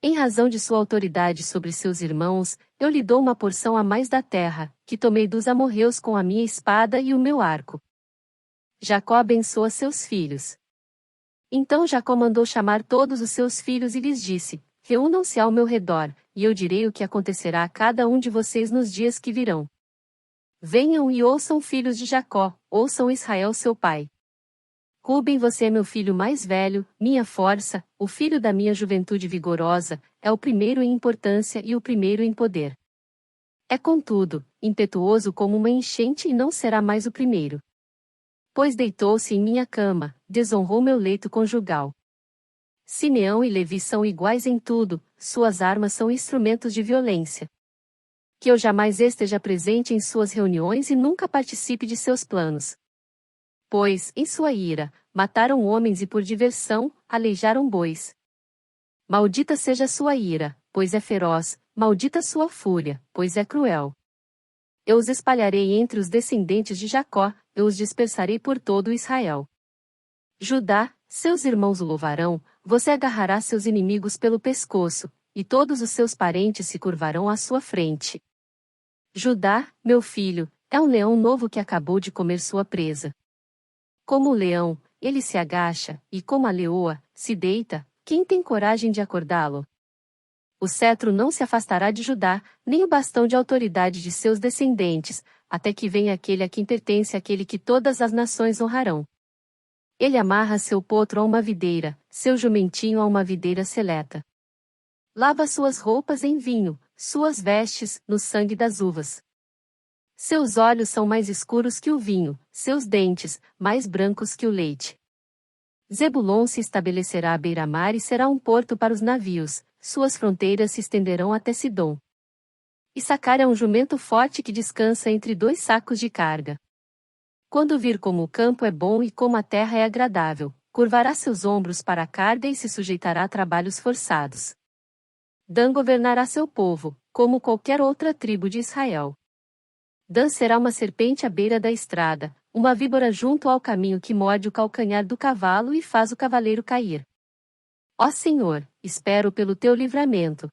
Em razão de sua autoridade sobre seus irmãos, eu lhe dou uma porção a mais da terra, que tomei dos amorreus com a minha espada e o meu arco. Jacó abençoa seus filhos. Então Jacó mandou chamar todos os seus filhos e lhes disse: reúnam-se ao meu redor, e eu direi o que acontecerá a cada um de vocês nos dias que virão. Venham e ouçam, filhos de Jacó, ouçam, Israel seu pai. Ruben, você é meu filho mais velho, minha força, o filho da minha juventude vigorosa, é o primeiro em importância e o primeiro em poder. É, contudo, impetuoso como uma enchente e não será mais o primeiro. Pois deitou-se em minha cama, desonrou meu leito conjugal. Simeão e Levi são iguais em tudo, suas armas são instrumentos de violência. Que eu jamais esteja presente em suas reuniões e nunca participe de seus planos. Pois, em sua ira, mataram homens e por diversão, aleijaram bois. Maldita seja sua ira, pois é feroz, maldita sua fúria, pois é cruel. Eu os espalharei entre os descendentes de Jacó, eu os dispersarei por todo Israel. Judá, seus irmãos o louvarão, você agarrará seus inimigos pelo pescoço, e todos os seus parentes se curvarão à sua frente. Judá, meu filho, é um leão novo que acabou de comer sua presa. Como o leão, ele se agacha, e como a leoa, se deita, quem tem coragem de acordá-lo? O cetro não se afastará de Judá, nem o bastão de autoridade de seus descendentes, até que venha aquele a quem pertence aquele que todas as nações honrarão. Ele amarra seu potro a uma videira, seu jumentinho a uma videira seleta. Lava suas roupas em vinho, suas vestes, no sangue das uvas. Seus olhos são mais escuros que o vinho, seus dentes, mais brancos que o leite. Zebulon se estabelecerá à beira-mar e será um porto para os navios, suas fronteiras se estenderão até Sidom. Issacar é um jumento forte que descansa entre dois sacos de carga. Quando vir como o campo é bom e como a terra é agradável, curvará seus ombros para a carga e se sujeitará a trabalhos forçados. Dan governará seu povo, como qualquer outra tribo de Israel. Dan será uma serpente à beira da estrada, uma víbora junto ao caminho que morde o calcanhar do cavalo e faz o cavaleiro cair. Ó Senhor, espero pelo teu livramento.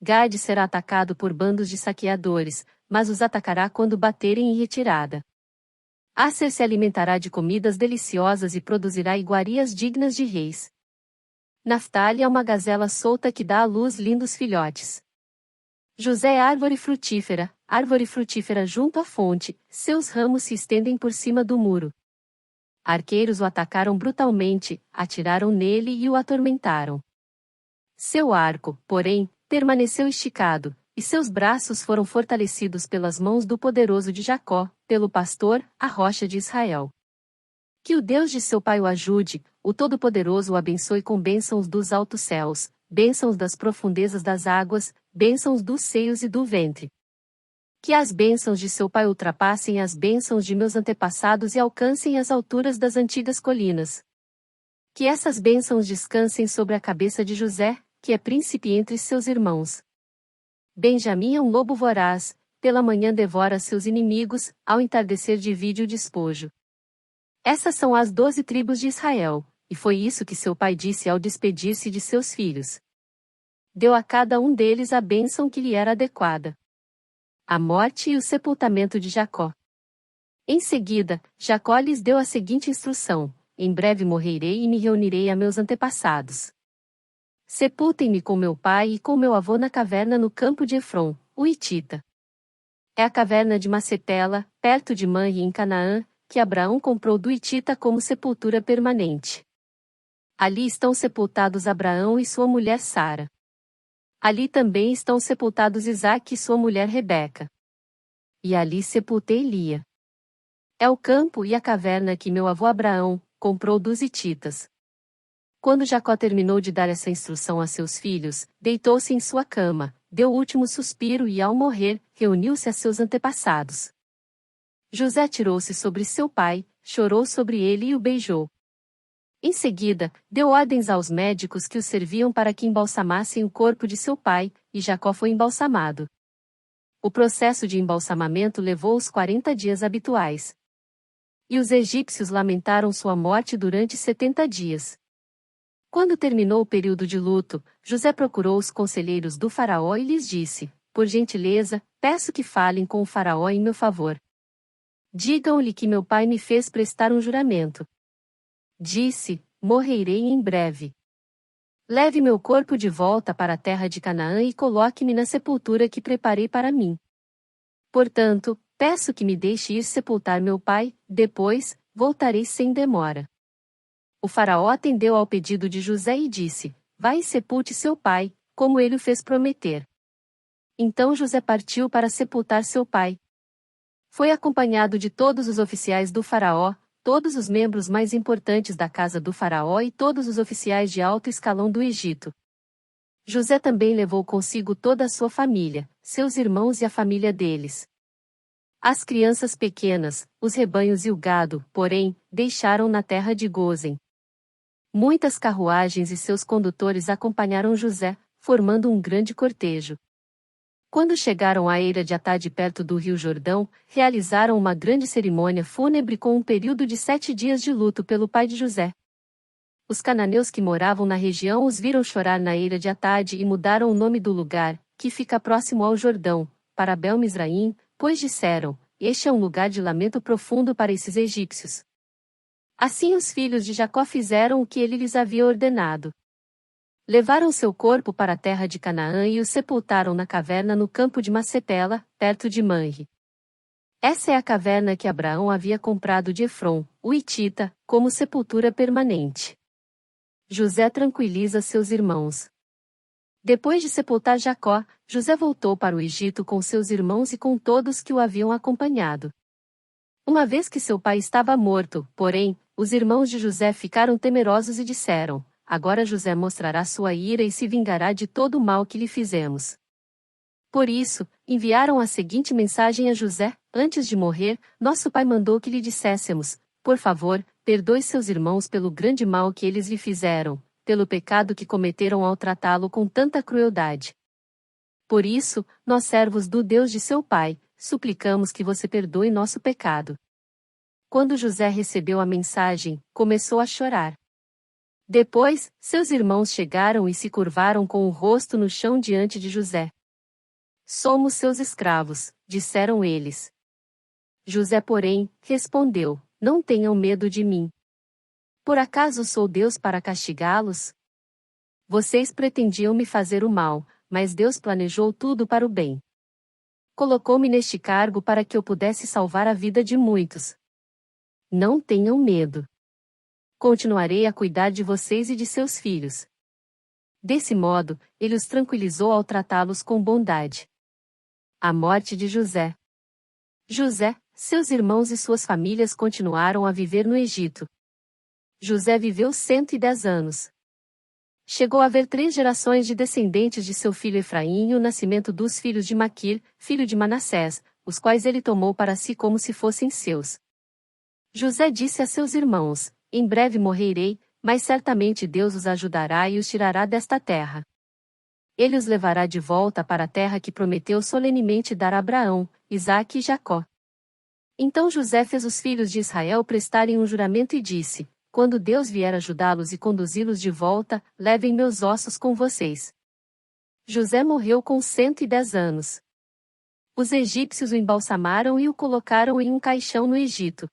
Gade será atacado por bandos de saqueadores, mas os atacará quando baterem em retirada. Asser se alimentará de comidas deliciosas e produzirá iguarias dignas de reis. Naftali é uma gazela solta que dá à luz lindos filhotes. José é árvore frutífera junto à fonte, seus ramos se estendem por cima do muro. Arqueiros o atacaram brutalmente, atiraram nele e o atormentaram. Seu arco, porém, permaneceu esticado, e seus braços foram fortalecidos pelas mãos do poderoso de Jacó, pelo pastor, a rocha de Israel. Que o Deus de seu pai o ajude, o Todo-Poderoso o abençoe com bênçãos dos altos céus, bênçãos das profundezas das águas, bênçãos dos seios e do ventre. Que as bênçãos de seu pai ultrapassem as bênçãos de meus antepassados e alcancem as alturas das antigas colinas. Que essas bênçãos descansem sobre a cabeça de José, que é príncipe entre seus irmãos. Benjamim é um lobo voraz, pela manhã devora seus inimigos, ao entardecer divide o despojo. Essas são as 12 tribos de Israel, e foi isso que seu pai disse ao despedir-se de seus filhos. Deu a cada um deles a bênção que lhe era adequada. A morte e o sepultamento de Jacó. Em seguida, Jacó lhes deu a seguinte instrução: em breve morrerei e me reunirei a meus antepassados. Sepultem-me com meu pai e com meu avô na caverna no campo de Efron, o Hitita. É a caverna de Macpela, perto de Manre em Canaã, que Abraão comprou do Hitita como sepultura permanente. Ali estão sepultados Abraão e sua mulher Sara. Ali também estão sepultados Isaque e sua mulher Rebeca. E ali sepultei Lia. É o campo e a caverna que meu avô Abraão comprou dos hititas. Quando Jacó terminou de dar essa instrução a seus filhos, deitou-se em sua cama, deu o último suspiro e, ao morrer, reuniu-se a seus antepassados. José tirou-se sobre seu pai, chorou sobre ele e o beijou. Em seguida, deu ordens aos médicos que o serviam para que embalsamassem o corpo de seu pai, e Jacó foi embalsamado. O processo de embalsamamento levou os 40 dias habituais. E os egípcios lamentaram sua morte durante 70 dias. Quando terminou o período de luto, José procurou os conselheiros do faraó e lhes disse: por gentileza, peço que falem com o faraó em meu favor. Digam-lhe que meu pai me fez prestar um juramento. Disse: morrerei em breve. Leve meu corpo de volta para a terra de Canaã e coloque-me na sepultura que preparei para mim. Portanto, Peço que me deixe ir sepultar meu pai, depois, voltarei sem demora. O faraó atendeu ao pedido de José e disse: Vai e sepulte seu pai, como ele o fez prometer. Então José partiu para sepultar seu pai. Foi acompanhado de todos os oficiais do faraó, todos os membros mais importantes da casa do faraó e todos os oficiais de alto escalão do Egito. José também levou consigo toda a sua família, seus irmãos e a família deles. As crianças pequenas, os rebanhos e o gado, porém, deixaram na terra de Gósen. Muitas carruagens e seus condutores acompanharam José, formando um grande cortejo. Quando chegaram à eira de Atade perto do rio Jordão, realizaram uma grande cerimônia fúnebre com um período de 7 dias de luto pelo pai de José. Os cananeus que moravam na região os viram chorar na eira de Atade e mudaram o nome do lugar, que fica próximo ao Jordão, para Bel-Misraim, pois disseram: Este é um lugar de lamento profundo para esses egípcios. Assim os filhos de Jacó fizeram o que ele lhes havia ordenado. Levaram seu corpo para a terra de Canaã e o sepultaram na caverna no campo de Macpela, perto de Manre. Essa é a caverna que Abraão havia comprado de Efron, o hitita, como sepultura permanente. José tranquiliza seus irmãos. Depois de sepultar Jacó, José voltou para o Egito com seus irmãos e com todos que o haviam acompanhado. Uma vez que seu pai estava morto, porém, os irmãos de José ficaram temerosos e disseram: Agora José mostrará sua ira e se vingará de todo o mal que lhe fizemos. Por isso, enviaram a seguinte mensagem a José: Antes de morrer, nosso pai mandou que lhe disséssemos: Por favor, perdoe seus irmãos pelo grande mal que eles lhe fizeram, pelo pecado que cometeram ao tratá-lo com tanta crueldade. Por isso, nós servos do Deus de seu pai, suplicamos que você perdoe nosso pecado. Quando José recebeu a mensagem, começou a chorar. Depois, seus irmãos chegaram e se curvaram com o rosto no chão diante de José. Somos seus escravos, disseram eles. José, porém, respondeu: Não tenham medo de mim. Por acaso sou Deus para castigá-los? Vocês pretendiam me fazer o mal, mas Deus planejou tudo para o bem. Colocou-me neste cargo para que eu pudesse salvar a vida de muitos. Não tenham medo. Continuarei a cuidar de vocês e de seus filhos. Desse modo, ele os tranquilizou ao tratá-los com bondade. A morte de José. José, seus irmãos e suas famílias continuaram a viver no Egito. José viveu 110 anos. Chegou a haver 3 gerações de descendentes de seu filho Efraim e o nascimento dos filhos de Maquir, filho de Manassés, os quais ele tomou para si como se fossem seus. José disse a seus irmãos: Em breve morrerei, mas certamente Deus os ajudará e os tirará desta terra. Ele os levará de volta para a terra que prometeu solenemente dar a Abraão, Isaque e Jacó. Então José fez os filhos de Israel prestarem um juramento e disse: Quando Deus vier ajudá-los e conduzi-los de volta, levem meus ossos com vocês. José morreu com 110 anos. Os egípcios o embalsamaram e o colocaram em um caixão no Egito.